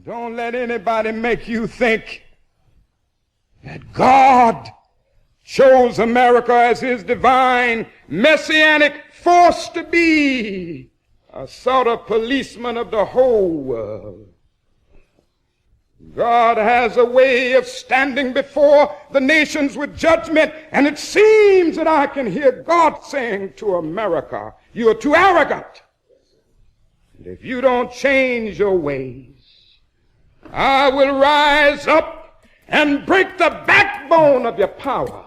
Don't let anybody make you think that God chose America as his divine messianic force to be a sort of policeman of the whole world. God has a way of standing before the nations with judgment, and it seems that I can hear God saying to America, you are too arrogant. And if you don't change your ways, I will rise up and break the backbone of your power.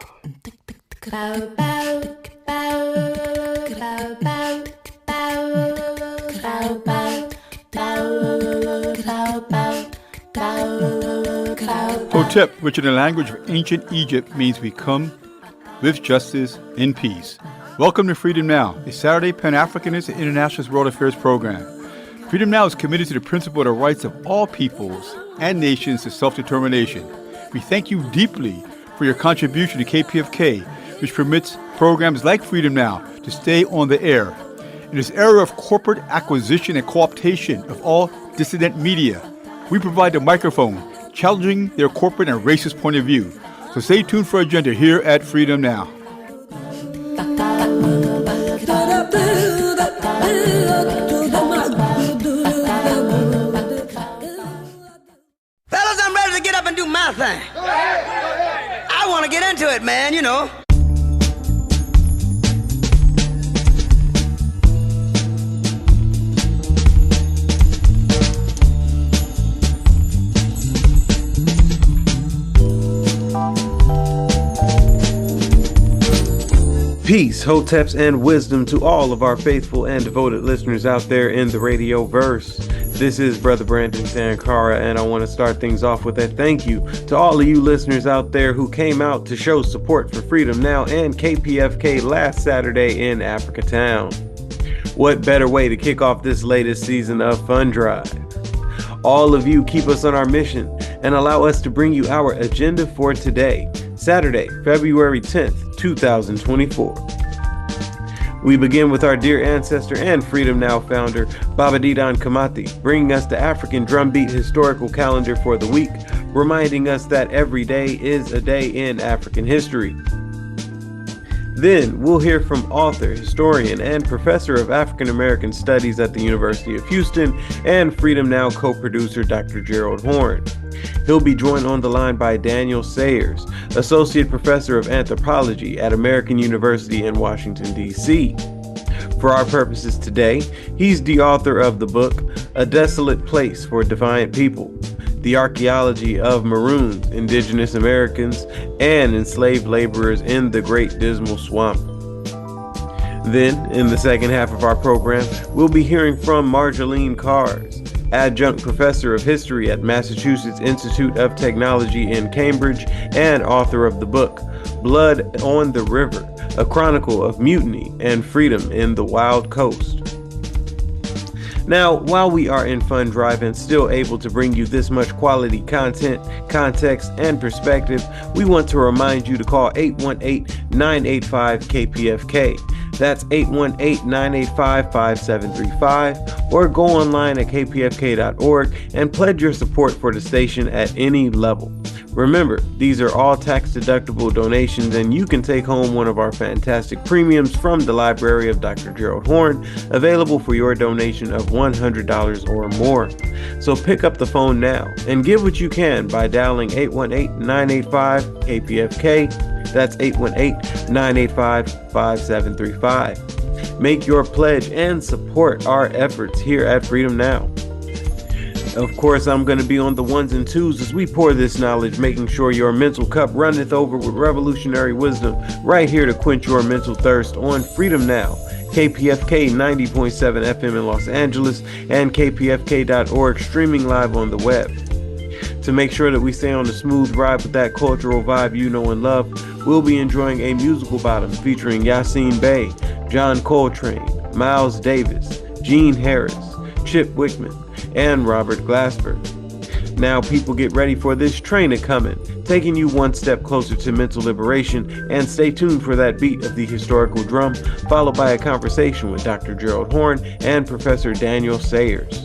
Hotep, which in the language of ancient Egypt means we come with justice in peace. Welcome to Freedom Now, a Saturday Pan-Africanist and Internationalist World Affairs program. Freedom Now is committed to the principle of the rights of all peoples and nations to self-determination. We thank you deeply for your contribution to KPFK, which permits programs like Freedom Now to stay on the air. In this era of corporate acquisition and co-optation of all dissident media, we provide the microphone, challenging their corporate and racist point of view. So stay tuned for Agenda here at Freedom Now. Fellas, I'm ready to get up and do my thing. I want to get into it, man, you know. Peace, hoteps, and wisdom to all of our faithful and devoted listeners out there in the radio verse. This is Brother Brandon Sankara, and I want to start things off with a thank you to all of you listeners out there who came out to show support for Freedom Now and KPFK last Saturday in Africa Town. What better way to kick off this latest season of Fund Drive? All of you keep us on our mission and allow us to bring you our agenda for today, Saturday, February 10th, 2024. We begin with our dear ancestor and Freedom Now founder, Baba Didan Kamati, bringing us the African drumbeat historical calendar for the week, reminding us that every day is a day in African history. Then we'll hear from author, historian, and professor of African American Studies at the University of Houston and Freedom Now co-producer Dr. Gerald Horne. He'll be joined on the line by Daniel Sayers, associate professor of anthropology at American University in Washington, D.C. For our purposes today, he's the author of the book, A Desolate Place for Defiant People, The Archeology of Maroons, Indigenous Americans, and Enslaved Laborers in the Great Dismal Swamp. Then, in the second half of our program, we'll be hearing from Marjoleine Kars, adjunct professor of history at Massachusetts Institute of Technology in Cambridge and author of the book, Blood on the River, a chronicle of mutiny and freedom in the Wild Coast. Now, while we are in Fund Drive and still able to bring you this much quality content, context, and perspective, we want to remind you to call 818-985-KPFK. That's 818-985-5735, or go online at kpfk.org and pledge your support for the station at any level. Remember, these are all tax-deductible donations, and you can take home one of our fantastic premiums from the library of Dr. Gerald Horne, available for your donation of $100 or more. So pick up the phone now and give what you can by dialing 818-985-KPFK. That's 818-985-5735. Make your pledge and support our efforts here at Freedom Now. Of course, I'm going to be on the ones and twos as we pour this knowledge, making sure your mental cup runneth over with revolutionary wisdom, right here to quench your mental thirst on Freedom Now, KPFK 90.7 FM in Los Angeles, and kpfk.org, streaming live on the web. To make sure that we stay on the smooth ride with that cultural vibe you know and love, we'll be enjoying a musical bottom featuring Yassine Bey, John Coltrane, Miles Davis, Gene Harris, Chip Wickman, and Robert Glasper. Now, people, get ready for this train a-comin', taking you one step closer to mental liberation, and stay tuned for that beat of the historical drum, followed by a conversation with Dr. Gerald Horne and Professor Daniel Sayers.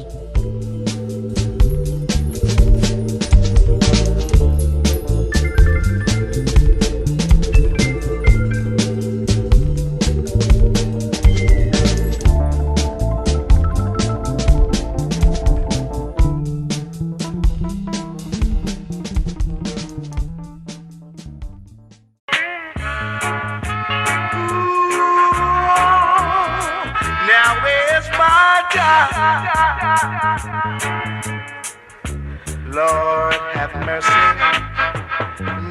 Lord have mercy.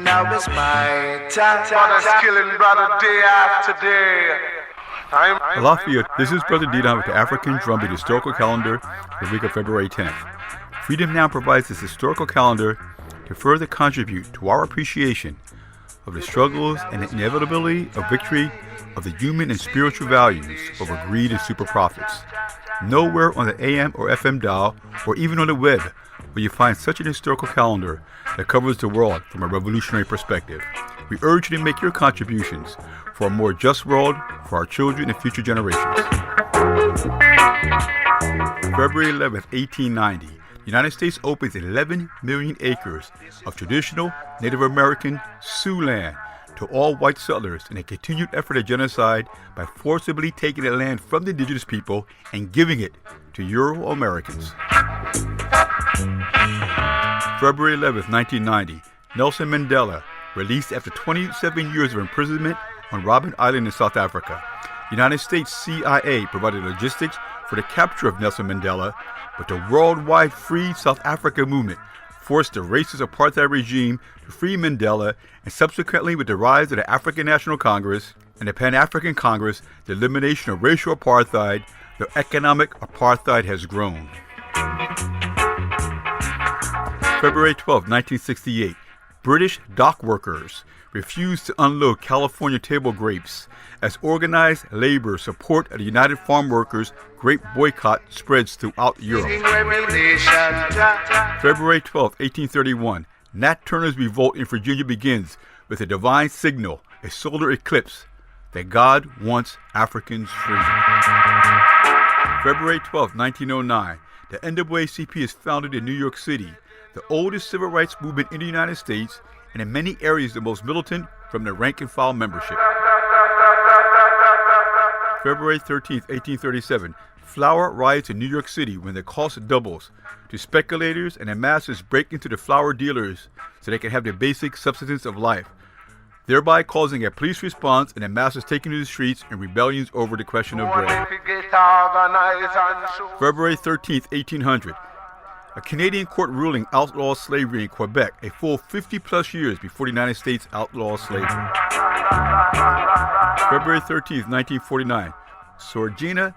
Now is my time. Mother's killing brother day after day. Alafia, this is Brother Dina with the African Drumbeat Historical Calendar for the week of February 10th. Freedom Now provides this historical calendar to further contribute to our appreciation of the struggles and the inevitability of victory of the human and spiritual values over greed and super profits. Nowhere on the AM or FM dial, or even on the web, will you find such an historical calendar that covers the world from a revolutionary perspective. We urge you to make your contributions for a more just world for our children and future generations. February 11th, 1890, the United States opens 11 million acres of traditional Native American Sioux land to all white settlers in a continued effort at genocide by forcibly taking the land from the indigenous people and giving it to Euro-Americans. February 11th, 1990, Nelson Mandela, released after 27 years of imprisonment on Robben Island in South Africa. The United States CIA provided logistics for the capture of Nelson Mandela, but the worldwide Free South Africa movement forced the racist apartheid regime to free Mandela, and subsequently with the rise of the African National Congress and the Pan-African Congress, the elimination of racial apartheid, the economic apartheid has grown. February 12, 1968, British dock workers refused to unload California table grapes as organized labor support of the United Farm Workers grape boycott spreads throughout Europe. February 12, 1831, Nat Turner's revolt in Virginia begins with a divine signal, a solar eclipse, that God wants Africans free. February 12, 1909, the NAACP is founded in New York City, the oldest civil rights movement in the United States, and in many areas the most militant from the rank-and-file membership. February 13, 1837, flour riots in New York City when the cost doubles to speculators, and the masses break into the flour dealers so they can have the basic subsistence of life, thereby causing a police response and the masses taking to the streets in rebellions over the question of bread. February 13, 1800, a Canadian court ruling outlaws slavery in Quebec a full 50-plus years before the United States outlawed slavery. February 13, 1949, Sorjina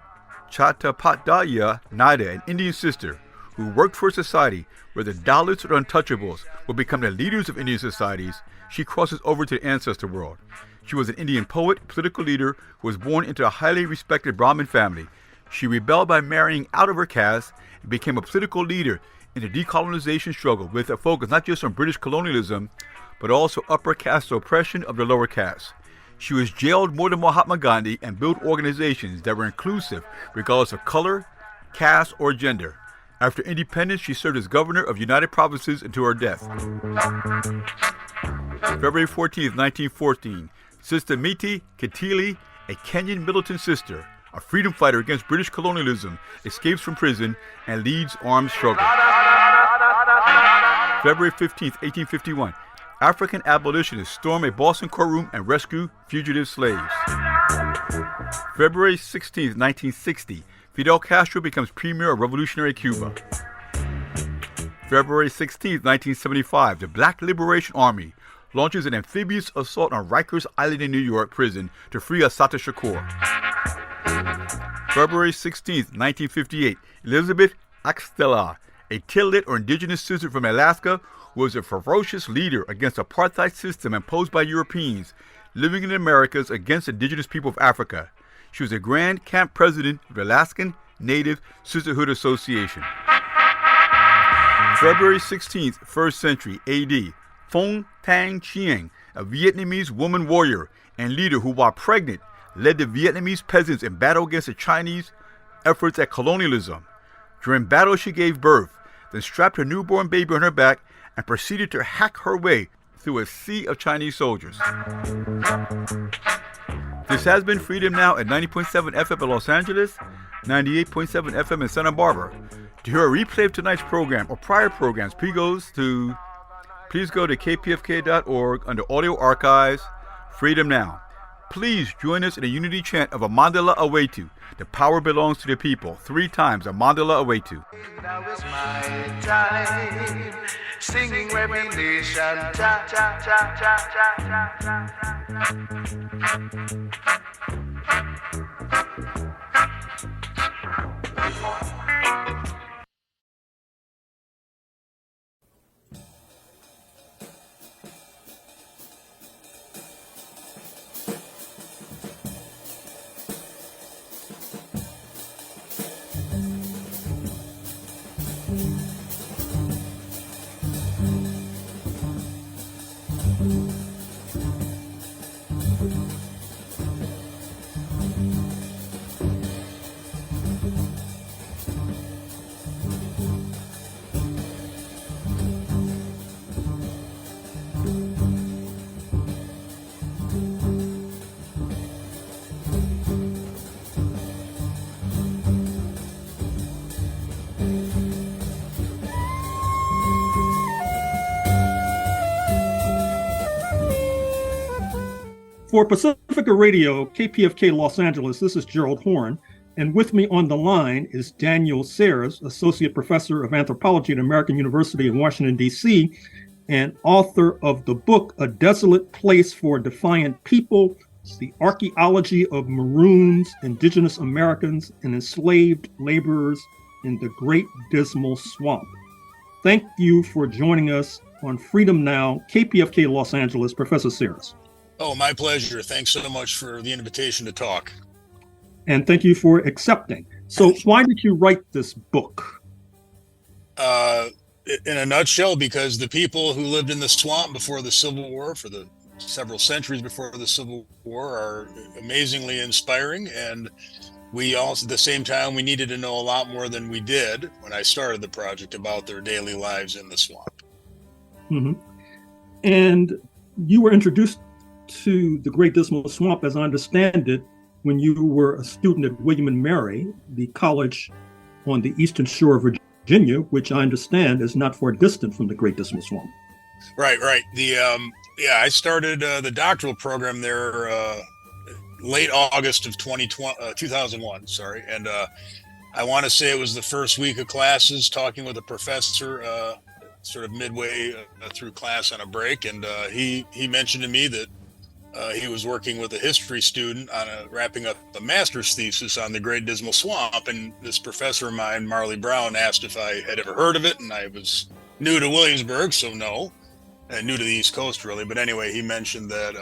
Chattopadhyaya Naida, an Indian sister who worked for a society where the Dalits or untouchables will become the leaders of Indian societies, she crosses over to the ancestor world. She was an Indian poet, political leader who was born into a highly respected Brahmin family. She rebelled by marrying out of her caste and became a political leader in the decolonization struggle with a focus not just on British colonialism, but also upper caste oppression of the lower caste. She was jailed more than Mahatma Gandhi and built organizations that were inclusive regardless of color, caste, or gender. After independence, she served as governor of United Provinces until her death. February 14, 1914, Sister Miti Kitili, a Kenyan militant sister, a freedom fighter against British colonialism, escapes from prison and leads armed struggle. February 15, 1851, African abolitionists storm a Boston courtroom and rescue fugitive slaves. February 16, 1960, Fidel Castro becomes premier of revolutionary Cuba. February 16, 1975, the Black Liberation Army launches an amphibious assault on Rikers Island in New York prison to free Assata Shakur. February 16, 1958, Elizabeth Axtella, a Tillit or indigenous sister from Alaska, who was a ferocious leader against the apartheid system imposed by Europeans living in the Americas against indigenous people of Africa. She was a Grand Camp President of the Alaskan Native Sisterhood Association. February 16th, 1st century AD, Phong Thanh Chien, a Vietnamese woman warrior and leader who, while pregnant, led the Vietnamese peasants in battle against the Chinese efforts at colonialism. During battle, she gave birth, then strapped her newborn baby on her back and proceeded to hack her way through a sea of Chinese soldiers. This has been Freedom Now at 90.7 FM in Los Angeles, 98.7 FM in Santa Barbara. To hear a replay of tonight's program or prior programs, please go to kpfk.org under Audio Archives, Freedom Now. Please join us in a unity chant of Amandala Awetu. The power belongs to the people. 3 times Amandala Awetu. Now is my time, singing revelation. Ta, ta, ta, ta, ta, For Pacifica Radio, KPFK Los Angeles, this is Gerald Horne, and with me on the line is Daniel Sayers, Associate Professor of Anthropology at American University in Washington, D.C., and author of the book, A Desolate Place for Defiant People, the Archeology of Maroons, Indigenous Americans, and Enslaved Laborers in the Great Dismal Swamp. Thank you for joining us on Freedom Now, KPFK Los Angeles, Professor Sayers. Oh, my pleasure. Thanks so much for the invitation to talk. And thank you for accepting. So why did you write this book? In a nutshell, because the people who lived in the swamp before the Civil War, for the several centuries before the Civil War, are amazingly inspiring. And we also, at the same time, we needed to know a lot more than we did when I started the project about their daily lives in the swamp. Mm-hmm. And you were introduced to the Great Dismal Swamp, as I understand it, when you were a student at William and Mary, the college on the eastern shore of Virginia, which I understand is not far distant from the Great Dismal Swamp. Right. I started the doctoral program there late August of 2001. Sorry, and I want to say it was the first week of classes, talking with a professor, sort of midway through class on a break, and he mentioned to me that he was working with a history student on wrapping up a master's thesis on the Great Dismal Swamp, and this professor of mine, Marley Brown, asked if I had ever heard of it, and I was new to Williamsburg, so no, and new to the East Coast really. But anyway, he mentioned that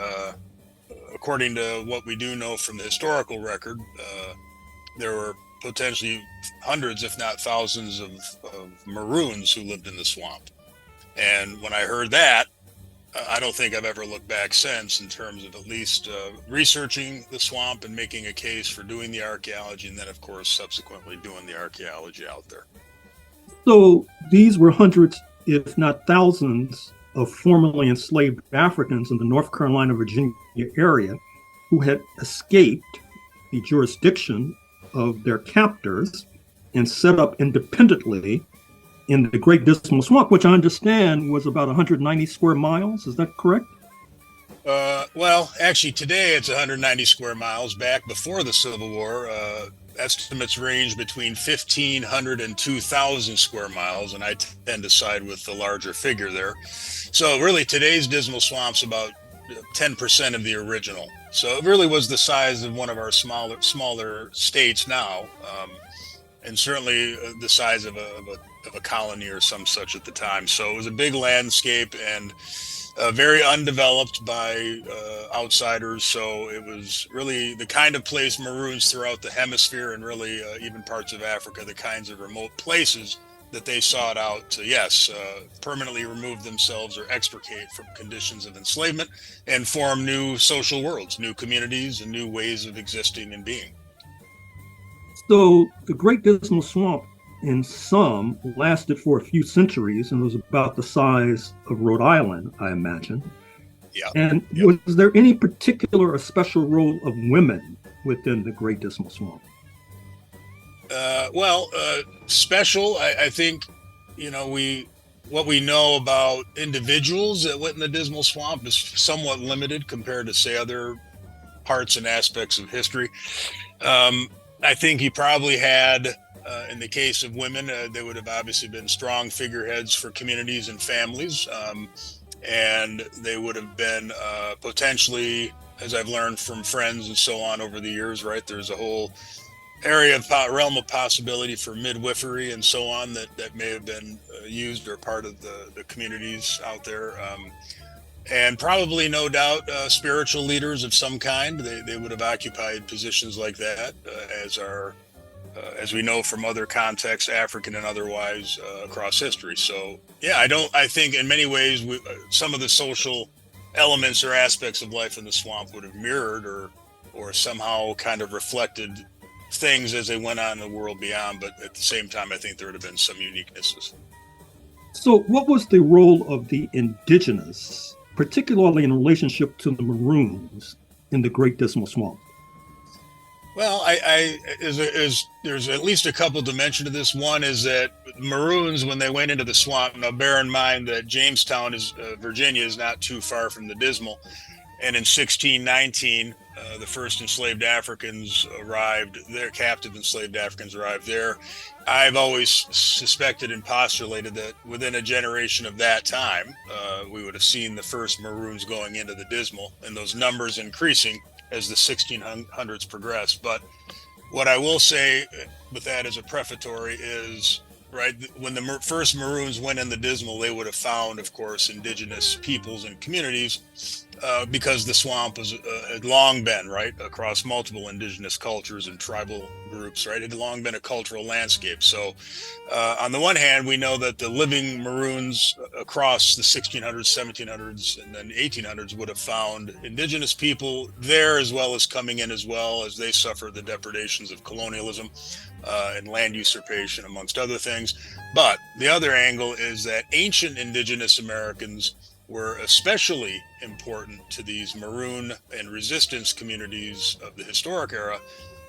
according to what we do know from the historical record, there were potentially hundreds, if not thousands, of Maroons who lived in the swamp. And when I heard that, I don't think I've ever looked back since in terms of at least researching the swamp and making a case for doing the archaeology, and then, of course, subsequently doing the archaeology out there. So these were hundreds, if not thousands, of formerly enslaved Africans in the North Carolina, Virginia area who had escaped the jurisdiction of their captors and set up independently in the Great Dismal Swamp, which I understand was about 190 square miles. Is that correct? Well, actually, today it's 190 square miles. Back before the Civil War, estimates range between 1,500 and 2,000 square miles, and I tend to side with the larger figure there. So really, today's Dismal Swamp's about 10% of the original. So it really was the size of one of our smaller states now, and certainly the size of a colony or some such at the time. So it was a big landscape and very undeveloped by outsiders. So it was really the kind of place Maroons throughout the hemisphere, and really even parts of Africa, the kinds of remote places that they sought out to, permanently remove themselves or extricate from conditions of enslavement and form new social worlds, new communities, and new ways of existing and being. So the Great Dismal Swamp, in sum, lasted for a few centuries and was about the size of Rhode Island, I imagine. Yeah. And was there any particular or special role of women within the Great Dismal Swamp? Special, I think, what we know about individuals that went in the Dismal Swamp is somewhat limited compared to, say, other parts and aspects of history. I think he probably had, in the case of women, they would have obviously been strong figureheads for communities and families. And they would have been potentially, as I've learned from friends and so on over the years, right, there's a whole area of realm of possibility for midwifery and so on that may have been used or part of the communities out there. And probably, no doubt, spiritual leaders of some kind. They would have occupied positions like that, as we know from other contexts, African and otherwise, across history. So, yeah, I think in many ways, some of the social elements or aspects of life in the swamp would have mirrored or somehow kind of reflected things as they went on in the world beyond. But at the same time, I think there would have been some uniquenesses. So what was the role of the indigenous, particularly in relationship to the Maroons in the Great Dismal Swamp? Well, there's at least a couple dimensions to this. One is that Maroons, when they went into the swamp, now bear in mind that Jamestown, Virginia, is not too far from the Dismal. And in 1619, the first enslaved Africans arrived there, captive enslaved Africans arrived there. I've always suspected and postulated that within a generation of that time, we would have seen the first Maroons going into the Dismal, and those numbers increasing as the 1600s progressed. But what I will say with that as a prefatory is, right, when the first Maroons went in the Dismal, they would have found, of course, indigenous peoples and communities, because the swamp had long been, right, across multiple indigenous cultures and tribal groups, right, it had long been a cultural landscape. So on the one hand, we know that the living Maroons across the 1600s, 1700s, and then 1800s would have found indigenous people there, as well as coming in as well as they suffered the depredations of colonialism and land usurpation, amongst other things. But the other angle is that ancient Indigenous Americans were especially important to these Maroon and resistance communities of the historic era,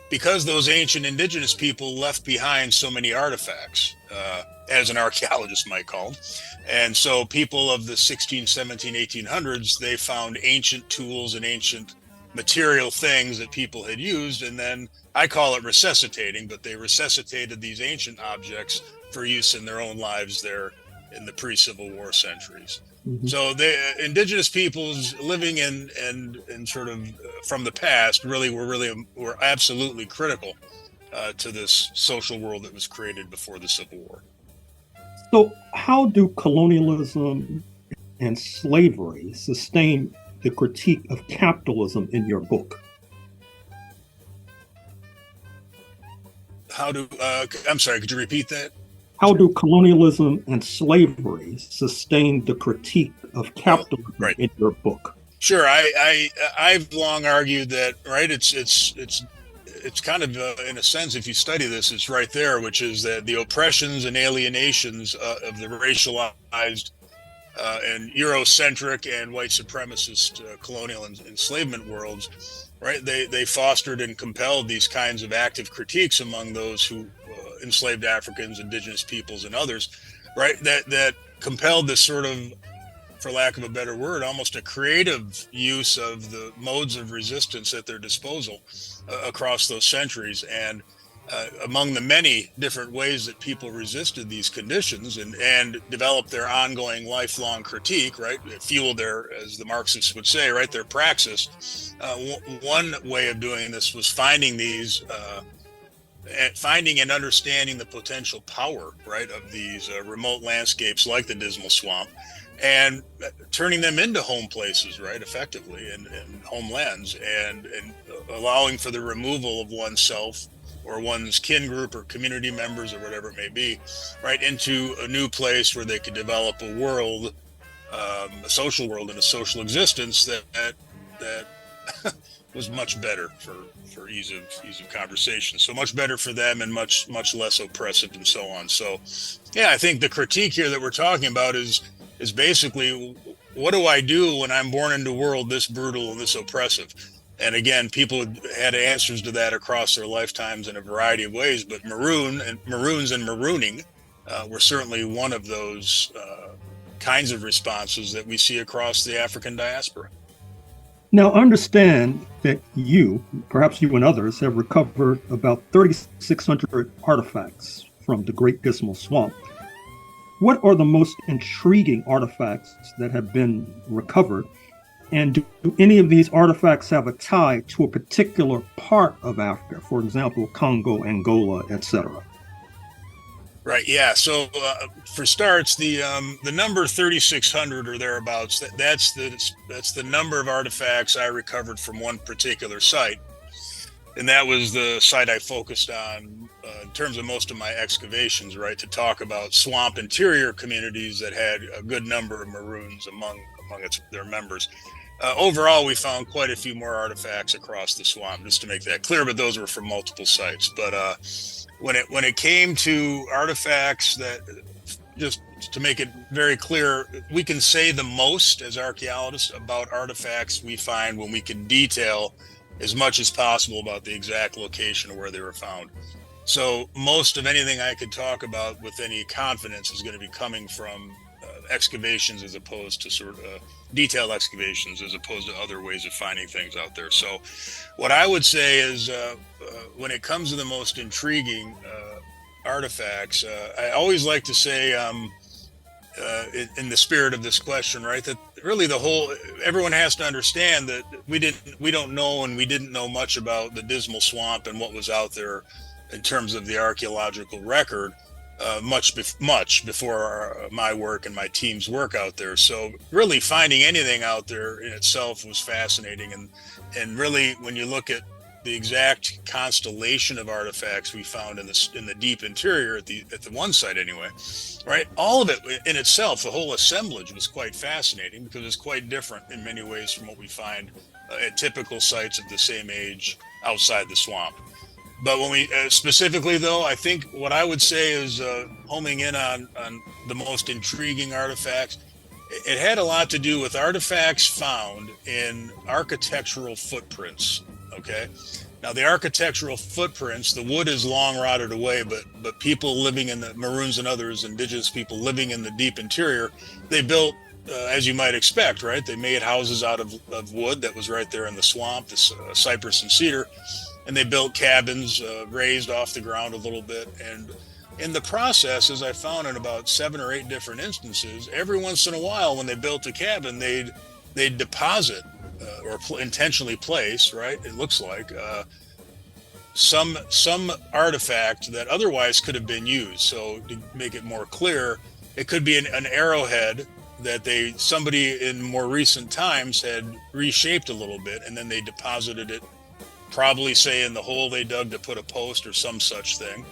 because those ancient indigenous people left behind so many artifacts, as an archaeologist might call them. And so people of the 16, 17, 1800s, they found ancient tools and ancient material things that people had used, and then I call it resuscitating, but they resuscitated these ancient objects for use in their own lives there in the pre-Civil War centuries. Mm-hmm. So the indigenous peoples living in sort of from the past were absolutely critical to this social world that was created before the Civil War. So how do colonialism and slavery sustain the critique of capitalism in your book? I'm sorry, could you repeat that? How do colonialism and slavery sustain the critique of capitalism in your book? Sure, I've long argued that, right, it's kind of, in a sense, if you study this, it's right there, which is that the oppressions and alienations of the racialized and Eurocentric and white supremacist colonial and enslavement worlds, right, they fostered and compelled these kinds of active critiques among those who enslaved Africans, indigenous peoples, and others, right, that compelled this sort of, for lack of a better word, almost a creative use of the modes of resistance at their disposal across those centuries. And among the many different ways that people resisted these conditions and developed their ongoing lifelong critique, right, fueled their, as the Marxists would say, right, their praxis. One way of doing this was finding and understanding the potential power, right, of these remote landscapes like the Dismal Swamp, and turning them into home places, right, effectively, and homelands, and allowing for the removal of oneself or one's kin group or community members or whatever it may be, right, into a new place where they could develop a world, a social world and a social existence that was much better for ease of conversation. So much better for them and much less oppressive and so on. So, yeah, I think the critique here that we're talking about is basically, what do I do when I'm born into a world this brutal and this oppressive? And again, people had answers to that across their lifetimes in a variety of ways, but Maroons and Marooning were certainly one of those kinds of responses that we see across the African diaspora. Now, understand that perhaps you and others, have recovered about 3,600 artifacts from the Great Dismal Swamp. What are the most intriguing artifacts that have been recovered? And do any of these artifacts have a tie to a particular part of Africa, for example, Congo, Angola, etc.? Right. Yeah. So for starts, the number 3,600 or thereabouts. That's the number of artifacts I recovered from one particular site, and that was the site I focused on in terms of most of my excavations. Right, to talk about swamp interior communities that had a good number of Maroons among their members. Overall, we found quite a few more artifacts across the swamp, just to make that clear. But those were from multiple sites. But when it came to artifacts, that, just to make it very clear, we can say the most as archaeologists about artifacts we find when we can detail as much as possible about the exact location of where they were found. So most of anything I could talk about with any confidence is going to be coming from excavations, as opposed to sort of detailed excavations, as opposed to other ways of finding things out there. So what I would say is when it comes to the most intriguing artifacts, I always like to say in the spirit of this question, right, that really everyone has to understand that we don't know, and we didn't know much about the Dismal Swamp and what was out there in terms of the archaeological record much before my work and my team's work out there. So really finding anything out there in itself was fascinating. And really, when you look at the exact constellation of artifacts we found in the deep interior at the one site anyway, right? All of it in itself, the whole assemblage was quite fascinating, because it's quite different in many ways from what we find at typical sites of the same age outside the swamp. But when we specifically, though, I think what I would say is homing in on the most intriguing artifacts, it had a lot to do with artifacts found in architectural footprints. Okay. Now, the architectural footprints, the wood is long rotted away, but people living in the Maroons and others, indigenous people living in the deep interior, they built, as you might expect, right? They made houses out of wood that was right there in the swamp, this cypress and cedar. And they built cabins raised off the ground a little bit. And in the process, as I found in about 7 or 8 different instances, every once in a while, when they built a cabin, they'd deposit or intentionally place, right? It looks like some artifact that otherwise could have been used. So to make it more clear, it could be an arrowhead that somebody in more recent times had reshaped a little bit, and then they deposited it, probably say in the hole they dug to put a post or some such thing.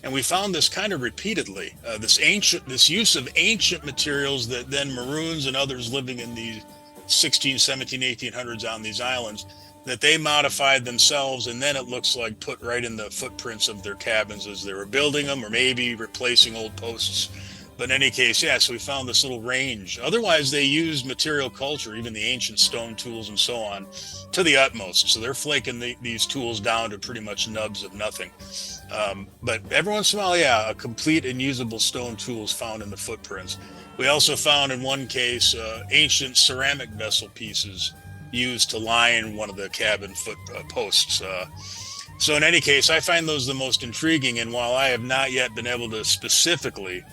And we found this kind of repeatedly, this use of ancient materials that then Maroons and others living in the 16, 17, 1800s on these islands, that they modified themselves, and then it looks like put right in the footprints of their cabins as they were building them, or maybe replacing old posts. But in any case, so we found this little range. Otherwise, they used material culture, even the ancient stone tools and so on, to the utmost. So they're flaking these tools down to pretty much nubs of nothing. But every once in a while, a complete and usable stone tool is found in the footprints. We also found in one case ancient ceramic vessel pieces used to line one of the cabin posts. So in any case, I find those the most intriguing. And while I have not yet been able to specifically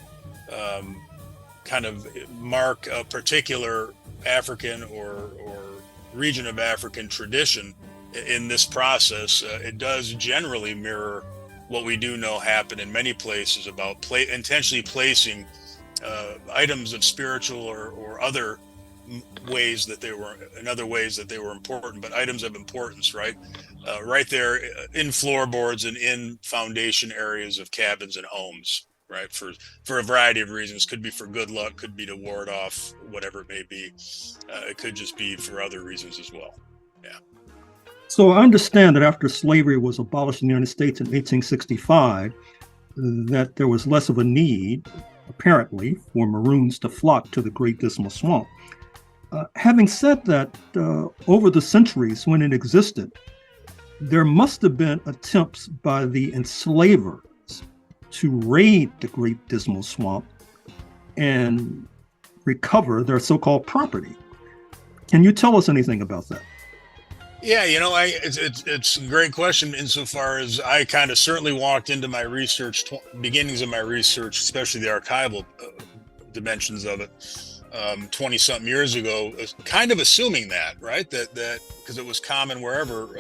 kind of mark a particular African or region of African tradition in this process, it does generally mirror what we do know happen in many places about intentionally placing items of spiritual or other ways that they were important, but items of importance, right there in floorboards and in foundation areas of cabins and homes. Right, for a variety of reasons. Could be for good luck, could be to ward off whatever it may be. It could just be for other reasons as well. Yeah. So I understand that after slavery was abolished in the United States in 1865, that there was less of a need, apparently, for Maroons to flock to the Great Dismal Swamp. Having said that, over the centuries when it existed, there must have been attempts by the enslavers to raid the Great Dismal Swamp and recover their so-called property. Can you tell us anything about that? Yeah, it's a great question insofar as I kind of certainly walked into my research, beginnings of my research, especially the archival dimensions of it, 20 something years ago, kind of assuming that, right? That because it was common wherever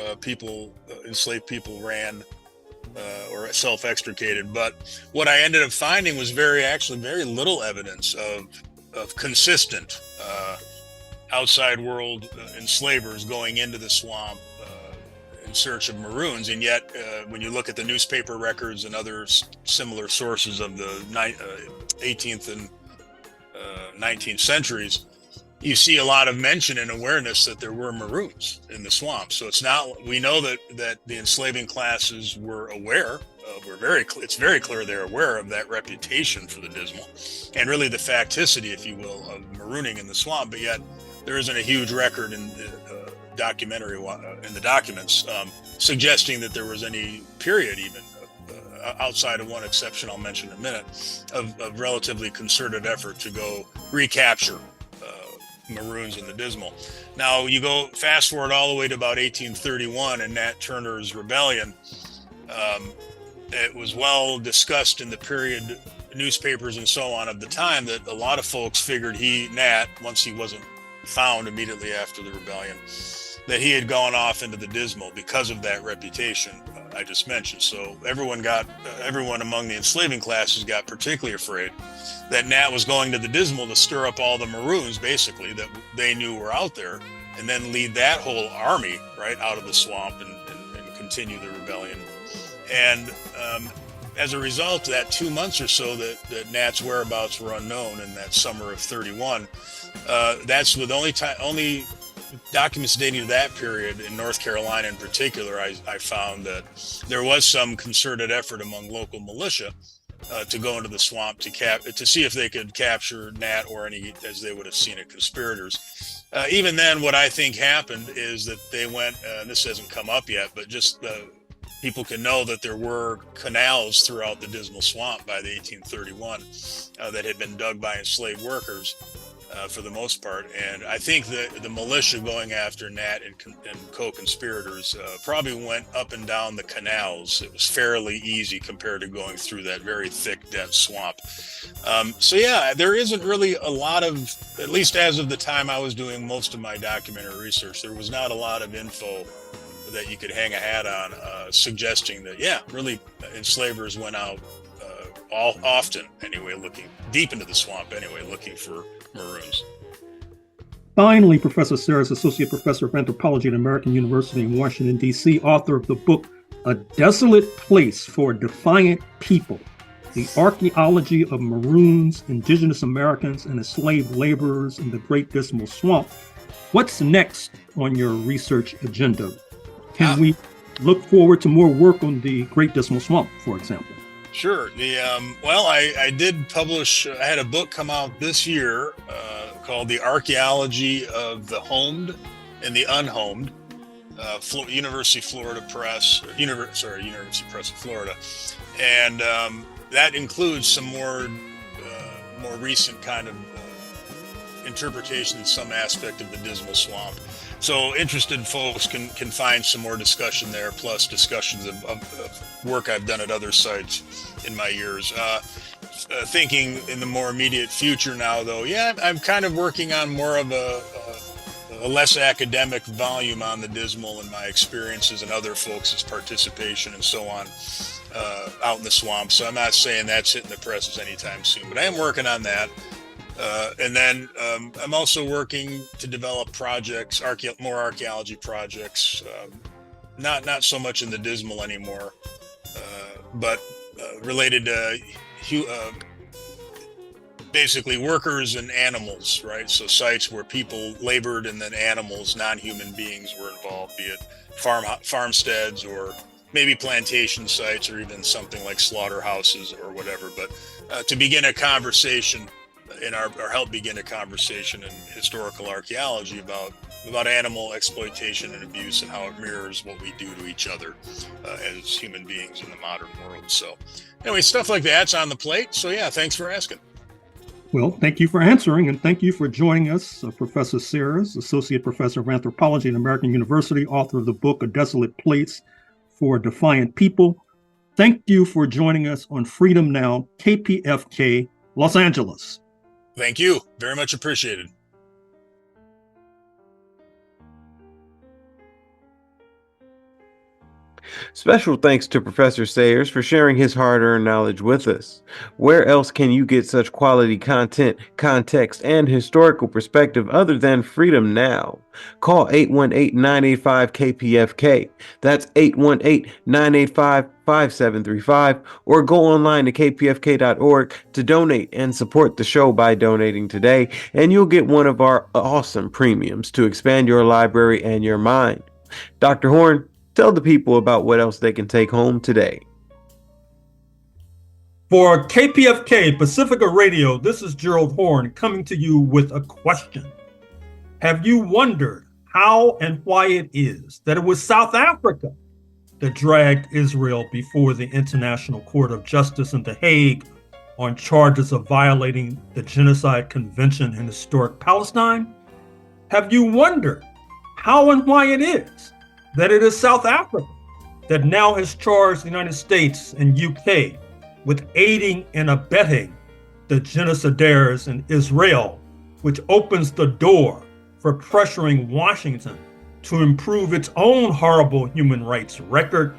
enslaved people ran or self-extricated. But what I ended up finding was very little evidence of consistent outside world enslavers going into the swamp in search of maroons. And yet, when you look at the newspaper records and other similar sources of the 18th and 19th centuries, you see a lot of mention and awareness that there were maroons in the swamp. So we know that the enslaving classes were aware. It's very clear they're aware of that reputation for the Dismal, and really the facticity, if you will, of marooning in the swamp. But yet, there isn't a huge record in the documentary in the documents suggesting that there was any period, even outside of one exception I'll mention in a minute, of relatively concerted effort to go recapture maroons in the Dismal. Now you go fast forward all the way to about 1831 and Nat Turner's rebellion. It was well discussed in the period newspapers and so on of the time that a lot of folks figured Nat, once he wasn't found immediately after the rebellion, that he had gone off into the Dismal because of that reputation I just mentioned. So everyone among the enslaving classes got particularly afraid that Nat was going to the Dismal to stir up all the maroons, basically, that they knew were out there, and then lead that whole army right out of the swamp and continue the rebellion. And as a result, that 2 months or so that Nat's whereabouts were unknown in that summer of 31, that's the only documents dating to that period in North Carolina in particular. I found that there was some concerted effort among local militia to go into the swamp to see if they could capture Nat or any, as they would have seen it, conspirators. Even then, what I think happened is that they went, and this hasn't come up yet, but just people can know that there were canals throughout the Dismal Swamp by the 1831 that had been dug by enslaved workers for the most part. And I think that the militia going after Nat and co-conspirators probably went up and down the canals. It was fairly easy compared to going through that very thick, dense swamp. So yeah, there isn't really a lot of, at least as of the time I was doing most of my documentary research, there was not a lot of info that you could hang a hat on suggesting that, yeah, really enslavers went out often anyway, looking deep into the swamp anyway, looking for maroons. Finally, Professor Kars, Associate Professor of Anthropology at American University in Washington, D.C., author of the book, A Desolate Place for Defiant People, The Archeology of Maroons, Indigenous Americans, and Enslaved Laborers in the Great Dismal Swamp. What's next on your research agenda? Can we look forward to more work on the Great Dismal Swamp, for example? Sure. I did publish, I had a book come out this year called The Archeology of the Homed and the Unhomed, University Press of Florida. And that includes some more recent kind of interpretation in some aspect of the Dismal Swamp. So interested folks can find some more discussion there, plus discussions of work I've done at other sites in my years. Thinking in the more immediate future now, though, yeah, I'm kind of working on more of a less academic volume on the Dismal and my experiences and other folks' participation and so on out in the swamp. So I'm not saying that's hitting the presses anytime soon, but I am working on that. And then I'm also working to develop projects, more archaeology projects, not so much in the Dismal anymore, but related to basically workers and animals, right? So sites where people labored and then animals, non-human beings were involved, be it farmsteads or maybe plantation sites or even something like slaughterhouses or whatever. But to begin a conversation or help begin a conversation in historical archaeology about animal exploitation and abuse and how it mirrors what we do to each other as human beings in the modern world. So anyway, stuff like that's on the plate. So yeah, thanks for asking. Well, thank you for answering, and thank you for joining us, Professor Kars, Associate Professor of Anthropology at American University, author of the book A Desolate Place for Defiant People. Thank you for joining us on Freedom Now, KPFK, Los Angeles. Thank you. Very much appreciated. Special thanks to Professor Sayers for sharing his hard-earned knowledge with us. Where else can you get such quality content, context, and historical perspective other than Freedom Now? Call 818-985-KPFK. That's 818-985-5735, or go online to kpfk.org to donate and support the show by donating today, and you'll get one of our awesome premiums to expand your library and your mind. Dr. Horne, tell the people about what else they can take home today. For KPFK Pacifica Radio, this is Gerald Horne coming to you with a question. Have you wondered how and why it is that it was South Africa that dragged Israel before the International Court of Justice in The Hague on charges of violating the Genocide Convention in historic Palestine? Have you wondered how and why it is that it is South Africa that now has charged the United States and UK with aiding and abetting the genocidaires in Israel, which opens the door for pressuring Washington to improve its own horrible human rights record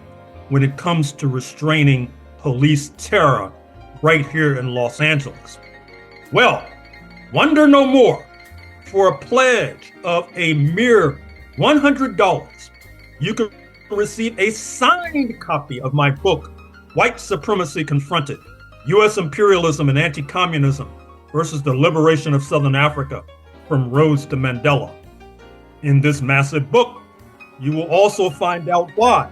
when it comes to restraining police terror right here in Los Angeles? Well, wonder no more. For a pledge of a mere $100, you can receive a signed copy of my book, White Supremacy Confronted, U.S. Imperialism and Anti-Communism versus the Liberation of Southern Africa, from Rhodes to Mandela. In this massive book, you will also find out why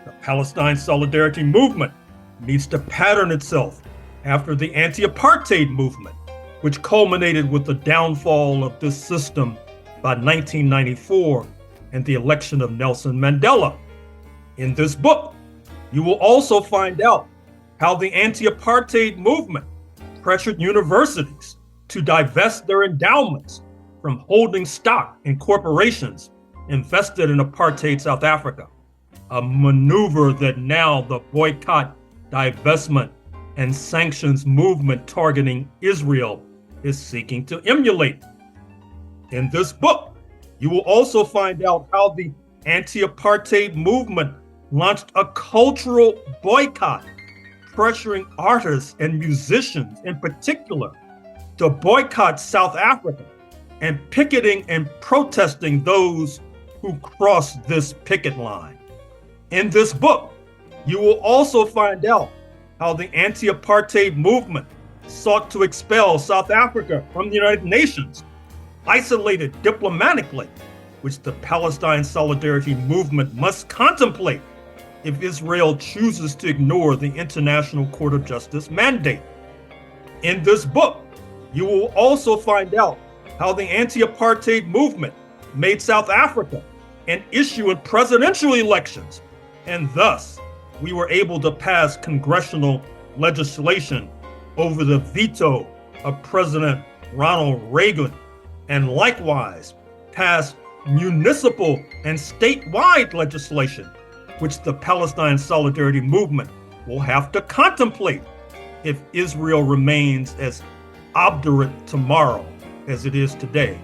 the Palestine Solidarity Movement needs to pattern itself after the anti-apartheid movement, which culminated with the downfall of this system by 1994 and the election of Nelson Mandela. In this book, you will also find out how the anti-apartheid movement pressured universities to divest their endowments from holding stock in corporations invested in apartheid South Africa, a maneuver that now the boycott, divestment, and sanctions movement targeting Israel is seeking to emulate. In this book, you will also find out how the anti-apartheid movement launched a cultural boycott, pressuring artists and musicians in particular to boycott South Africa and picketing and protesting those who crossed this picket line. In this book, you will also find out how the anti-apartheid movement sought to expel South Africa from the United Nations, isolated diplomatically, which the Palestine Solidarity Movement must contemplate if Israel chooses to ignore the International Court of Justice mandate. In this book, you will also find out how the anti-apartheid movement made South Africa an issue in presidential elections, and thus we were able to pass congressional legislation over the veto of President Ronald Reagan, and likewise pass municipal and statewide legislation, which the Palestine Solidarity Movement will have to contemplate if Israel remains as obdurate tomorrow as it is today.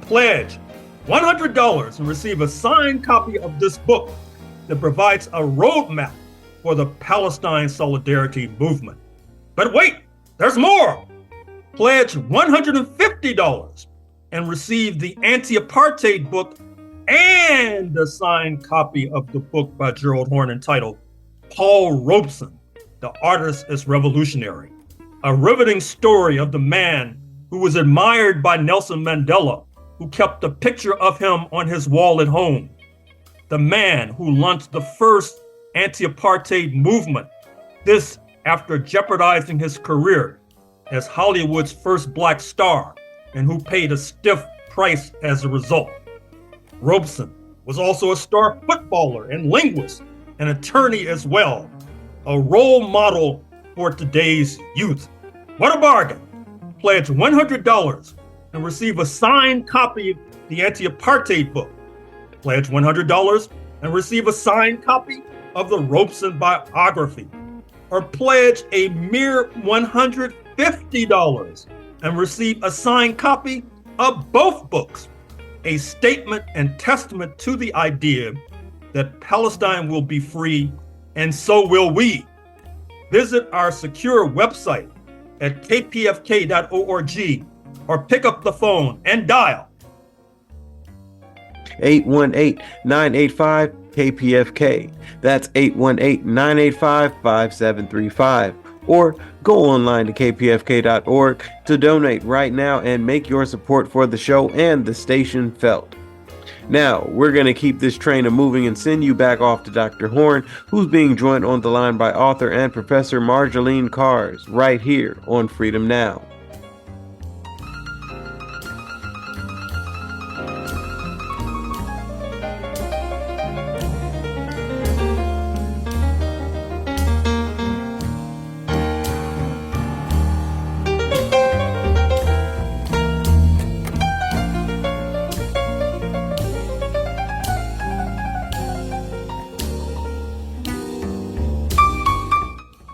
Pledge $100 and receive a signed copy of this book that provides a roadmap for the Palestine Solidarity Movement. But wait, there's more. Pledge $150 and receive the anti-apartheid book and a signed copy of the book by Gerald Horne entitled Paul Robeson, The Artist is Revolutionary, a riveting story of the man who was admired by Nelson Mandela, who kept a picture of him on his wall at home, the man who launched the first anti-apartheid movement, this after jeopardizing his career as Hollywood's first black star, and who paid a stiff price as a result. Robeson was also a star footballer and linguist, an attorney as well, a role model for today's youth. What a bargain! pledge $100 and receive a signed copy of the anti-apartheid book. Pledge $100 and receive a signed copy of the Robeson biography. Or pledge a mere $150 and receive a signed copy of both books, a statement and testament to the idea that Palestine will be free, and so will we. Visit our secure website at kpfk.org or pick up the phone and dial 818-985-KPFK. That's 818-985-5735. Or go online to kpfk.org to donate right now and make your support for the show and the station felt. Now, we're going to keep this train moving and send you back off to Dr. Horne, who's being joined on the line by author and Professor Marjoleine Kars, right here on Freedom Now.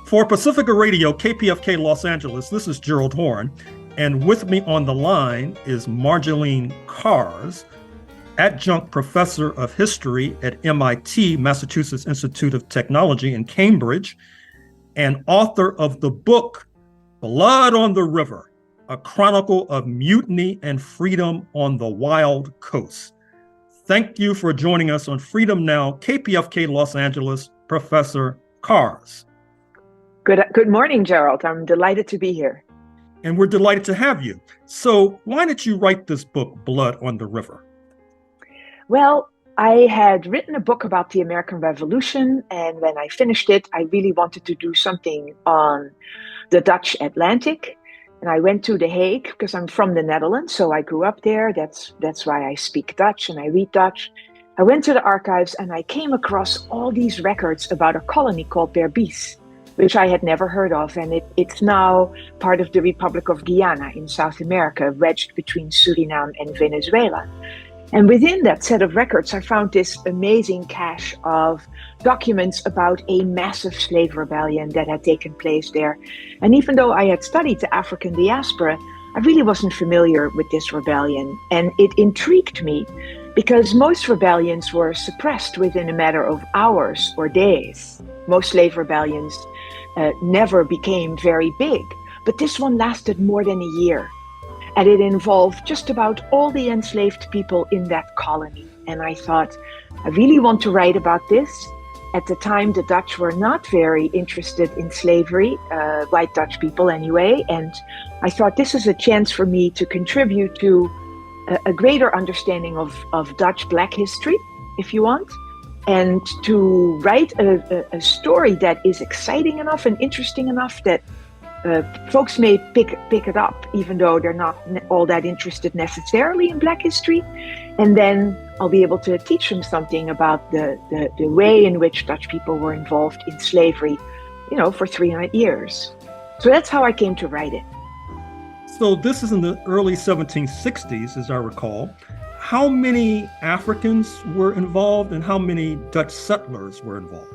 For Pacifica Radio, KPFK Los Angeles, this is Gerald Horne, and with me on the line is Marjoleine Kars, adjunct professor of history at MIT, Massachusetts Institute of Technology in Cambridge, and author of the book, Blood on the River, a chronicle of mutiny and freedom on the wild coast. Thank you for joining us on Freedom Now, KPFK Los Angeles, Professor Kars. Good morning, Gerald. I'm delighted to be here. And we're delighted to have you. So why did you write this book, Blood on the River? Well, I had written a book about the American Revolution, and when I finished it, I really wanted to do something on the Dutch Atlantic. And I went to The Hague because I'm from the Netherlands, so I grew up there. That's why I speak Dutch and I read Dutch. I went to the archives and I came across all these records about a colony called Berbice, which I had never heard of. And it's now part of the Republic of Guyana in South America, wedged between Suriname and Venezuela. And within that set of records, I found this amazing cache of documents about a massive slave rebellion that had taken place there. And even though I had studied the African diaspora, I really wasn't familiar with this rebellion. And it intrigued me because most rebellions were suppressed within a matter of hours or days. Most slave rebellions never became very big, but this one lasted more than a year. And it involved just about all the enslaved people in that colony. And I thought, I really want to write about this. At the time, the Dutch were not very interested in slavery, white Dutch people anyway. And I thought this is a chance for me to contribute to a greater understanding of Dutch Black history, if you want, and to write a story that is exciting enough and interesting enough that folks may pick it up, even though they're not all that interested necessarily in Black history. And then I'll be able to teach them something about the way in which Dutch people were involved in slavery, for 300 years. So that's how I came to write it. So this is in the early 1760s, as I recall. How many Africans were involved and how many Dutch settlers were involved?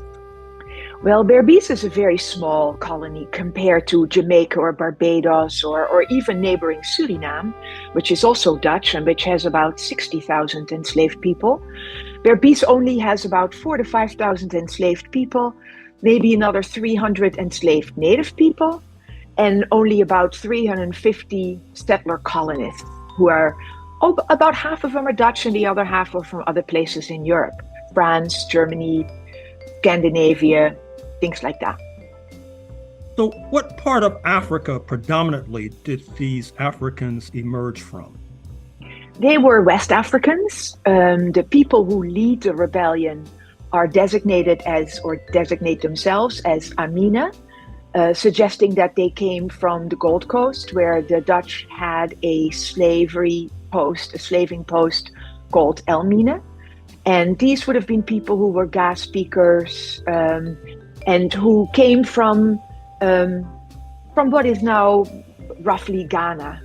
Well, Berbice is a very small colony compared to Jamaica or Barbados or even neighboring Suriname, which is also Dutch and which has about 60,000 enslaved people. Berbice only has about 4,000 to 5,000 enslaved people, maybe another 300 enslaved native people, and only about 350 settler colonists who are, about half of them are Dutch and the other half are from other places in Europe, France, Germany, Scandinavia, things like that. So what part of Africa predominantly did these Africans emerge from? They were West Africans. The people who lead the rebellion are designated as, or designate themselves as Amina, suggesting that they came from the Gold Coast, where the Dutch had a slaving post called Elmina. And these would have been people who were Ga speakers and who came from what is now roughly Ghana.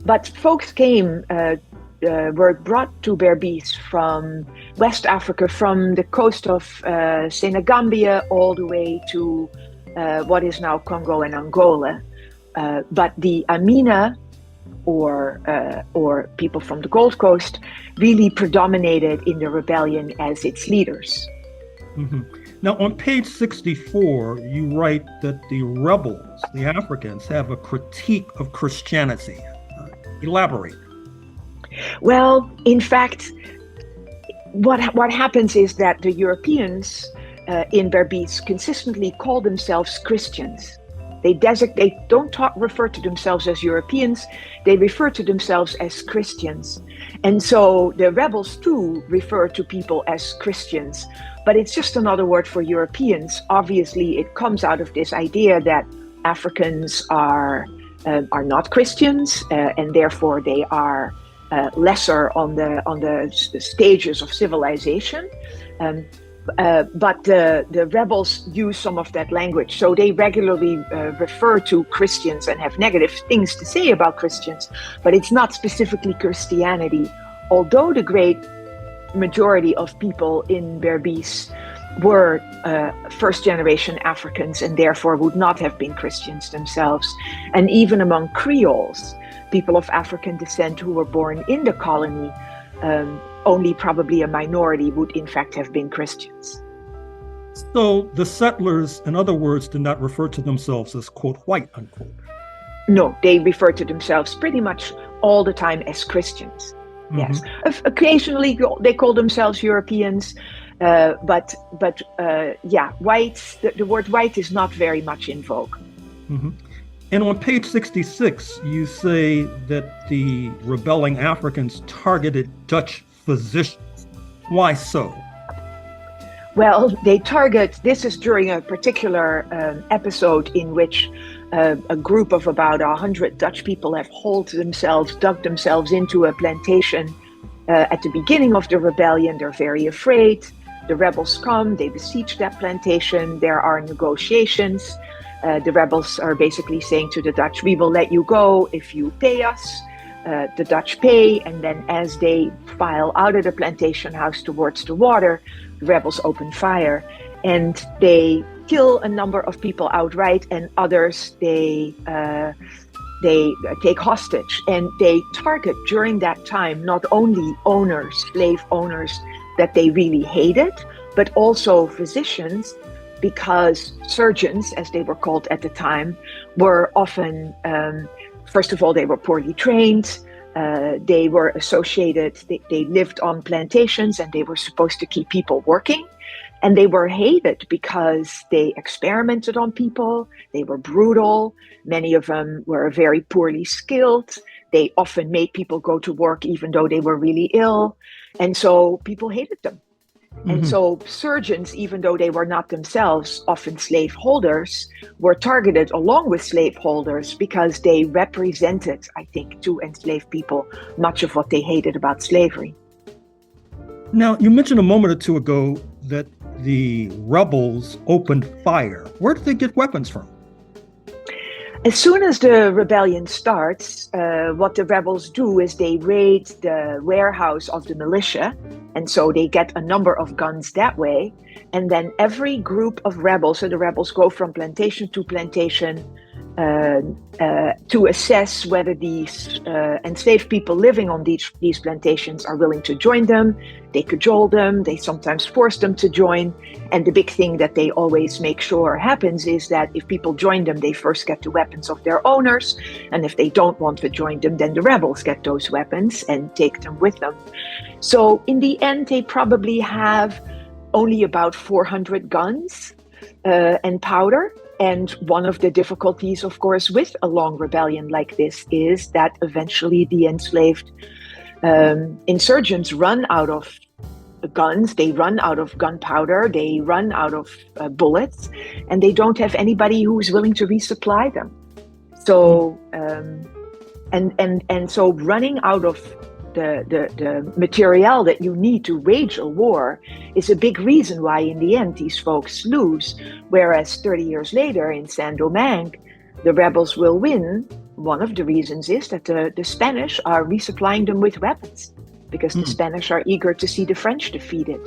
But folks were brought to Berbice from West Africa, from the coast of Senegambia all the way to what is now Congo and Angola. But the Amina, or people from the Gold Coast, really predominated in the rebellion as its leaders. Mm-hmm. Now, on page 64, you write that the rebels, the Africans, have a critique of Christianity. Elaborate. Well, in fact, what happens is that the Europeans in Berbice consistently call themselves Christians. They don't refer to themselves as Europeans, they refer to themselves as Christians. And so the rebels too refer to people as Christians, but it's just another word for Europeans. Obviously, it comes out of this idea that Africans are not Christians, and therefore they are lesser on the stages of civilization. But the rebels use some of that language. So they regularly refer to Christians and have negative things to say about Christians, but it's not specifically Christianity. Although the great majority of people in Berbice were first-generation Africans and therefore would not have been Christians themselves. And even among Creoles, people of African descent who were born in the colony, only probably a minority would in fact have been Christians. So the settlers, in other words, did not refer to themselves as, quote, white, unquote. No, they refer to themselves pretty much all the time as Christians. Mm-hmm. Yes. Occasionally they call themselves Europeans, but whites, the word white is not very much in vogue. Mm-hmm. And on page 66, you say that the rebelling Africans targeted Dutch physicians. Why so? Well, this is during a particular episode in which a group of about 100 Dutch people have dug themselves into a plantation at the beginning of the rebellion. They're very afraid. The rebels come, they besiege that plantation. There are negotiations. The rebels are basically saying to the Dutch, we will let you go if you pay us. The Dutch pay, and then as they file out of the plantation house towards the water, the rebels open fire, and they kill a number of people outright, and others they take hostage. And they target during that time not only slave owners that they really hated, but also physicians, because surgeons, as they were called at the time, were often, first of all, they were poorly trained. They were associated, they lived on plantations, and they were supposed to keep people working. And they were hated because they experimented on people. They were brutal. Many of them were very poorly skilled. They often made people go to work even though they were really ill. And so people hated them. Mm-hmm. And so surgeons, even though they were not themselves often slaveholders, were targeted along with slaveholders because they represented, I think, to enslaved people much of what they hated about slavery. Now, you mentioned a moment or two ago that the rebels opened fire. Where did they get weapons from? As soon as the rebellion starts, what the rebels do is they raid the warehouse of the militia, and so they get a number of guns that way. And then every group of rebels, so the rebels go from plantation to plantation to assess whether these enslaved people living on these plantations are willing to join them. They cajole them, they sometimes force them to join. And the big thing that they always make sure happens is that if people join them, they first get the weapons of their owners. And if they don't want to join them, then the rebels get those weapons and take them with them. So in the end, they probably have only about 400 guns and powder. And one of the difficulties, of course, with a long rebellion like this is that eventually the enslaved insurgents run out of guns, they run out of gunpowder, they run out of bullets, and they don't have anybody who is willing to resupply them. So, and so running out of the material that you need to wage a war is a big reason why in the end these folks lose, whereas 30 years later in Saint-Domingue the rebels will win one of the reasons is that the Spanish are resupplying them with weapons because the Spanish are eager to see the French defeated.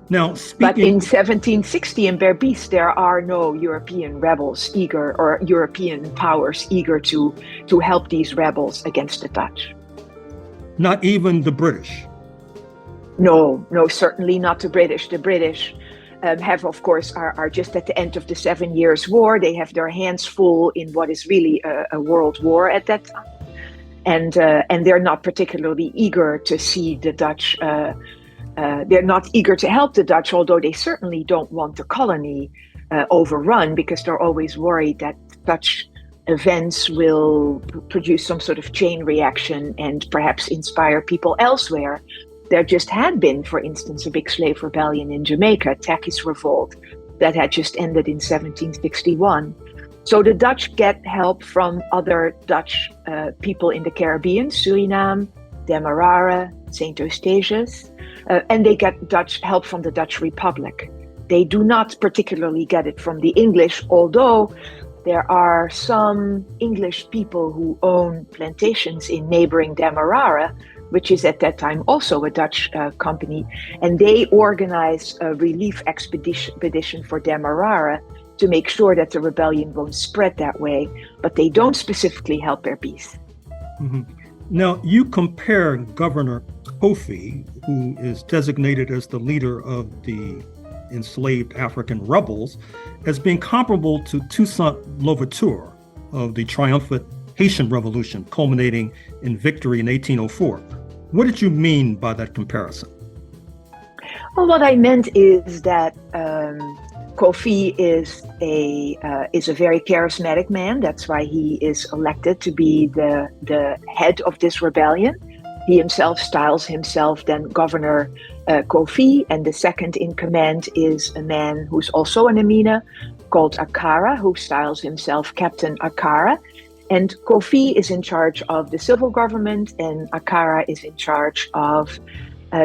Now, But in 1760 in Berbice, there are no European rebels eager or European powers eager to help these rebels against the Dutch. Not even the British. No, certainly not the British. The British have, of course, are just at the end of the 7 Years' War. They have their hands full in what is really a world war at that time. And they're not particularly eager to see the Dutch. They're not eager to help the Dutch, although they certainly don't want the colony overrun, because they're always worried that Dutch events will produce some sort of chain reaction and perhaps inspire people elsewhere. There just had been, for instance, a big slave rebellion in Jamaica, Tacky's Revolt, that had just ended in 1761. So the Dutch get help from other Dutch people in the Caribbean, Suriname, Demerara, St. Eustatius, and they get Dutch help from the Dutch Republic. They do not particularly get it from the English, although there are some English people who own plantations in neighboring Demerara, which is at that time also a Dutch company, and they organize a relief expedition for Demerara to make sure that the rebellion won't spread that way, but they don't specifically help Berbice. Mm-hmm. Now, you compare Governor Kofi, who is designated as the leader of the enslaved African rebels, as being comparable to Toussaint Louverture of the triumphant Haitian Revolution, culminating in victory in 1804. What did you mean by that comparison? Well, what I meant is that Kofi is a very charismatic man. That's why he is elected to be the head of this rebellion. He himself styles himself then Governor Kofi, and the second in command is a man who's also an Amina called Akara, who styles himself Captain Akara. And Kofi is in charge of the civil government, and Akara is in charge of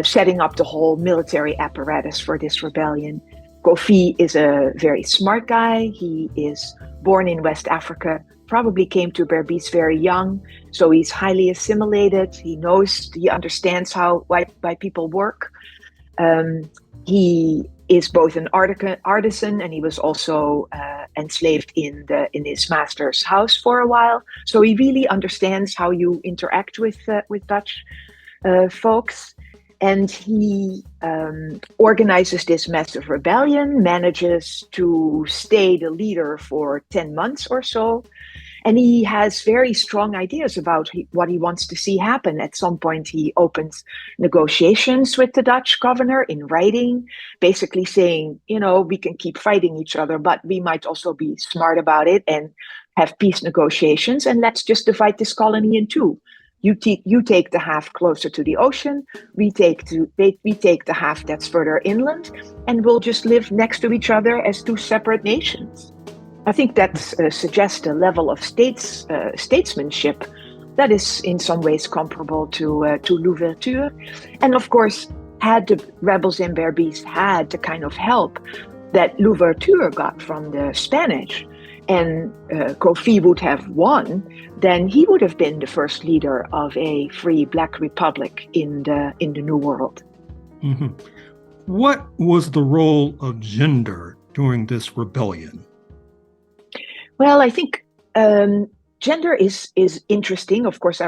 setting up the whole military apparatus for this rebellion. Kofi is a very smart guy. He is born in West Africa, probably came to Berbice very young, so he's highly assimilated. He understands how white people work. He is both an artisan, and he was also enslaved in his master's house for a while. So he really understands how you interact with Dutch folks. And he organizes this massive rebellion, manages to stay the leader for 10 months or so. And he has very strong ideas about what he wants to see happen. At some point, he opens negotiations with the Dutch governor in writing, basically saying, we can keep fighting each other, but we might also be smart about it and have peace negotiations. And let's just divide this colony in two. You take the half closer to the ocean, we take the half that's further inland, and we'll just live next to each other as two separate nations. I think that suggests a level of statesmanship that is in some ways comparable to Louverture. And of course, had the rebels in Berbice had the kind of help that Louverture got from the Spanish, and Kofi would have won, then he would have been the first leader of a free Black republic in the New World. Mm-hmm. What was the role of gender during this rebellion? Well, I think gender is interesting. Of course,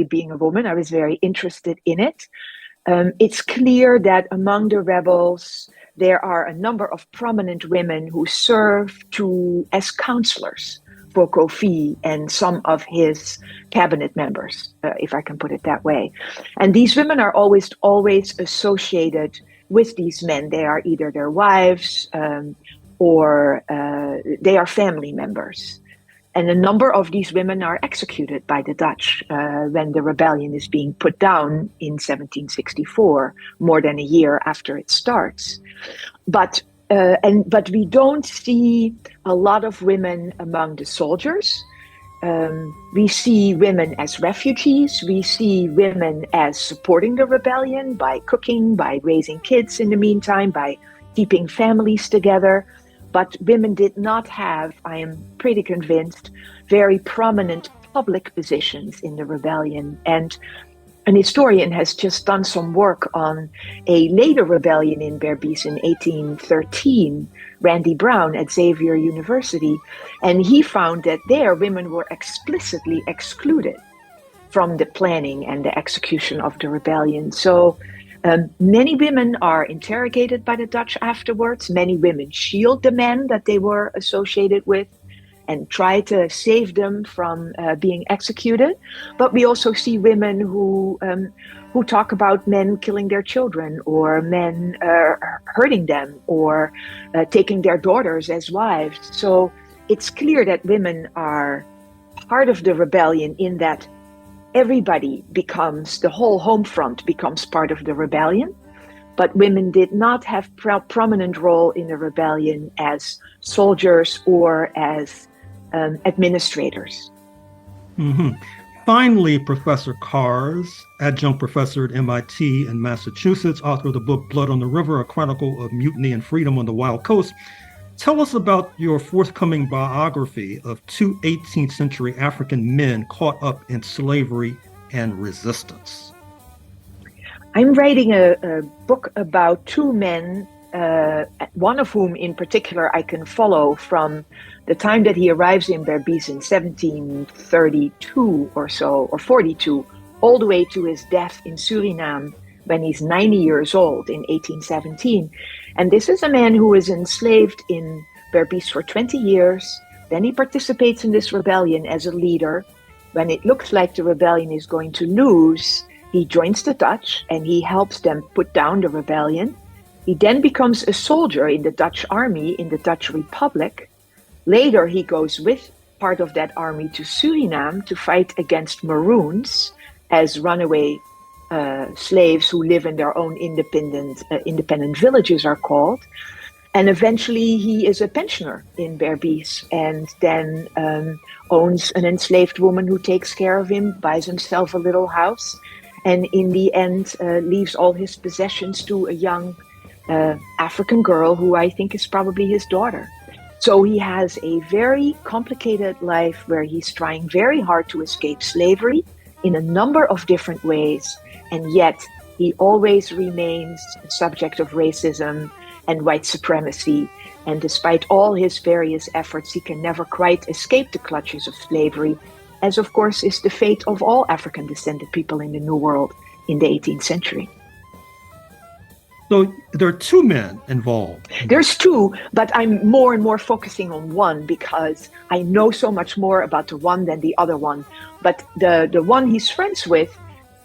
being a woman, I was very interested in it. It's clear that among the rebels, there are a number of prominent women who serve as counselors for Kofi and some of his cabinet members, if I can put it that way. And these women are always associated with these men. They are either their wives or they are family members. And a number of these women are executed by the Dutch when the rebellion is being put down in 1764, more than a year after it starts. But we don't see a lot of women among the soldiers. We see women as refugees. We see women as supporting the rebellion by cooking, by raising kids in the meantime, by keeping families together. But women did not have, I am pretty convinced, very prominent public positions in the rebellion. And an historian has just done some work on a later rebellion in Berbice in 1813, Randy Brown at Xavier University, and he found that there women were explicitly excluded from the planning and the execution of the rebellion. So many women are interrogated by the Dutch afterwards. Many women shield the men that they were associated with and try to save them from being executed. But we also see women who talk about men killing their children, or men hurting them, or taking their daughters as wives. So it's clear that women are part of the rebellion in that everybody becomes, the whole home front becomes part of the rebellion. But women did not have prominent role in the rebellion as soldiers or as administrators. Mm-hmm. Finally, Professor Kars, adjunct professor at MIT in Massachusetts, author of the book Blood on the River, A Chronicle of Mutiny and Freedom on the Wild Coast. Tell us about your forthcoming biography of two 18th century African men caught up in slavery and resistance. I'm writing a book about two men, one of whom in particular I can follow from the time that he arrives in Berbice in 1732 or so, or 42, all the way to his death in Suriname when he's 90 years old in 1817. And this is a man who is enslaved in Berbice for 20 years. Then he participates in this rebellion as a leader. When it looks like the rebellion is going to lose, he joins the Dutch and he helps them put down the rebellion. He then becomes a soldier in the Dutch army in the Dutch Republic. Later, he goes with part of that army to Suriname to fight against Maroons as runaway slaves who live in their own independent villages are called. And eventually he is a pensioner in Berbice and then owns an enslaved woman who takes care of him, buys himself a little house, and in the end leaves all his possessions to a young African girl who I think is probably his daughter. So he has a very complicated life where he's trying very hard to escape slavery in a number of different ways, and yet he always remains a subject of racism and white supremacy. And despite all his various efforts, he can never quite escape the clutches of slavery, as of course is the fate of all African descended people in the New World in the 18th century. So there are two men involved. There's two, but I'm more and more focusing on one because I know so much more about the one than the other one. But the one he's friends with,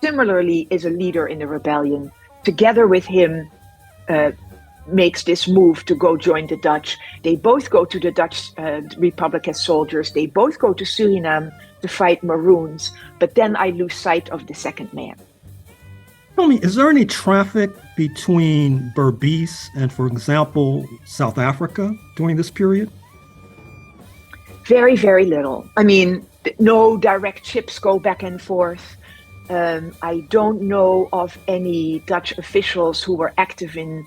similarly, is a leader in the rebellion. Together with him, makes this move to go join the Dutch. They both go to the Dutch Republic as soldiers. They both go to Suriname to fight Maroons. But then I lose sight of the second man. Tell me, is there any traffic between Berbice and, for example, South Africa during this period? Very, very little. I mean, no direct ships go back and forth. I don't know of any Dutch officials who were active in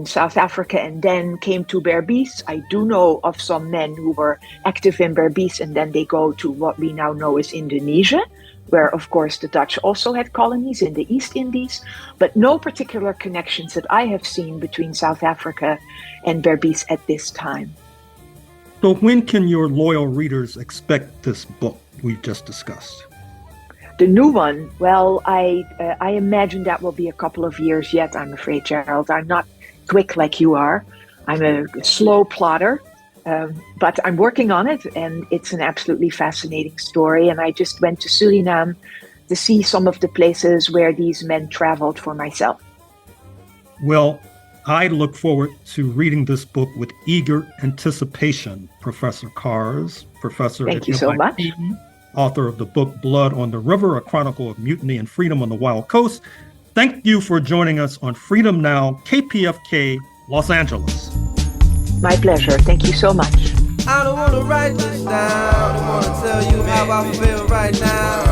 South Africa and then came to Berbice. I do know of some men who were active in Berbice and then they go to what we now know as Indonesia, where, of course, the Dutch also had colonies in the East Indies, but no particular connections that I have seen between South Africa and Berbice at this time. So when can your loyal readers expect this book we've just discussed? The new one, well, I imagine that will be a couple of years yet, I'm afraid, Gerald. I'm not quick like you are. I'm a slow plotter. But I'm working on it, and it's an absolutely fascinating story. And I just went to Suriname to see some of the places where these men traveled for myself. Well, I look forward to reading this book with eager anticipation, Professor Kars, professor Thank at you MIT, so much. author of the book Blood on the River, A Chronicle of Mutiny and Freedom on the Wild Coast. Thank you for joining us on Freedom Now, KPFK, Los Angeles. My pleasure. Thank you so much. I don't want to write this down. I don't want to tell you how I feel right now.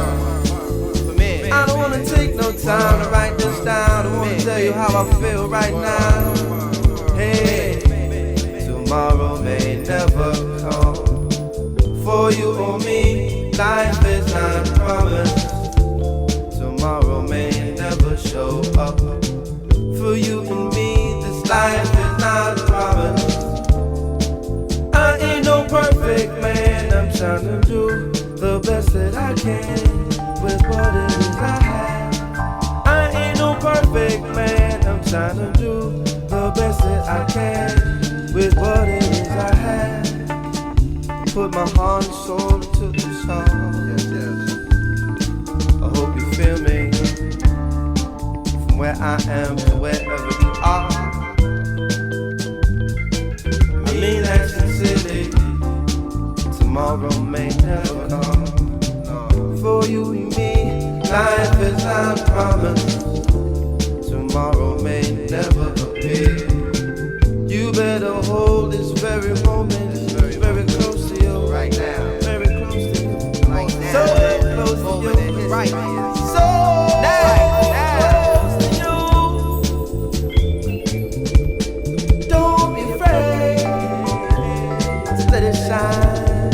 I don't want to take no time to write this down. I don't want to tell you how I feel right now. Hey, tomorrow may never come. For you or me, life is not promised. Tomorrow may never show up. For you and me, this life is not promised. I ain't no perfect man, I'm trying to do the best that I can with what it is I have. I ain't no perfect man, I'm trying to do the best that I can with what it is I have. Put my heart and soul into this song. Yes. I hope you feel me. From where I am to wherever you are. I mean that sincerely. Tomorrow may never come. For you and me, life is not promised. Tomorrow may never appear. You better hold this very moment, very close to you. Right now. Very close to you. Right now. So close to you. Right. So close to you. Don't be afraid to let it shine.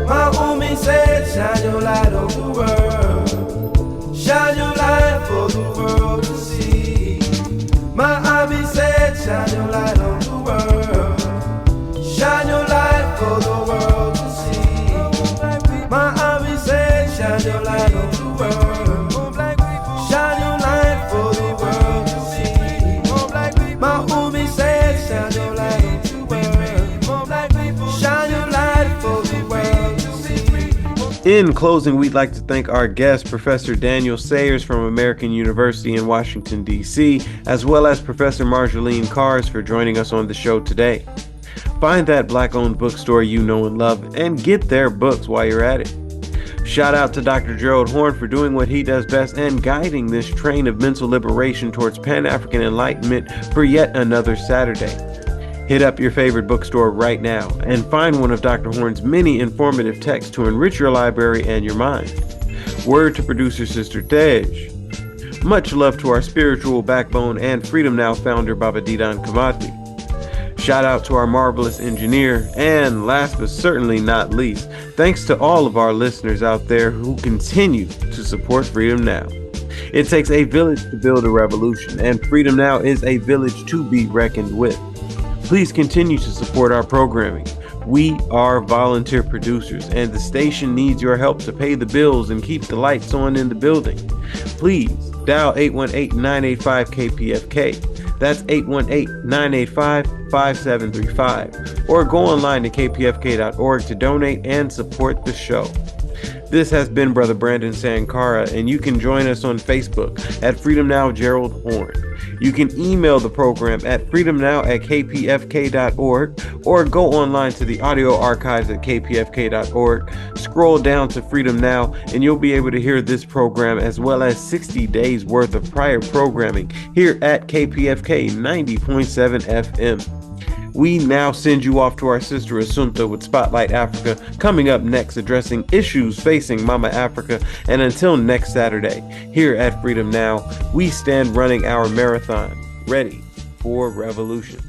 My homie said, shine your light on the world. Shine your light for the world to see. My hobby said, shine your light on the world. Shine your light for the world to see. My hobby said, shine your light on the world. Shine your light for the world to see. My homie said, shine your light on the world. Shine your light for the world to see. In closing, we'd like to thank our guest, Professor Daniel Sayers from American University in Washington, D.C., as well as Professor Marjoleine Kars for joining us on the show today. Find that Black-owned bookstore you know and love and get their books while you're at it. Shout out to Dr. Gerald Horne for doing what he does best and guiding this train of mental liberation towards Pan-African enlightenment for yet another Saturday. Hit up your favorite bookstore right now and find one of Dr. Horne's many informative texts to enrich your library and your mind. Word to producer Sister Tej. Much love to our spiritual backbone and Freedom Now founder Baba Didan Kamati. Shout out to our marvelous engineer, and last but certainly not least, thanks to all of our listeners out there who continue to support Freedom Now. It takes a village to build a revolution, and Freedom Now is a village to be reckoned with. Please continue to support our programming. We are volunteer producers, and the station needs your help to pay the bills and keep the lights on in the building. Please dial 818-985-KPFK. That's 818-985-5735. Or go online to kpfk.org to donate and support the show. This has been Brother Brandon Sankara, and you can join us on Facebook at Freedom Now Gerald Horne. You can email the program at freedomnow@kpfk.org or go online to the audio archives at kpfk.org. Scroll down to Freedom Now and you'll be able to hear this program as well as 60 days worth of prior programming here at KPFK 90.7 FM. We now send you off to our sister Assunta with Spotlight Africa, coming up next addressing issues facing Mama Africa. And until next Saturday, here at Freedom Now, we stand running our marathon, ready for revolution.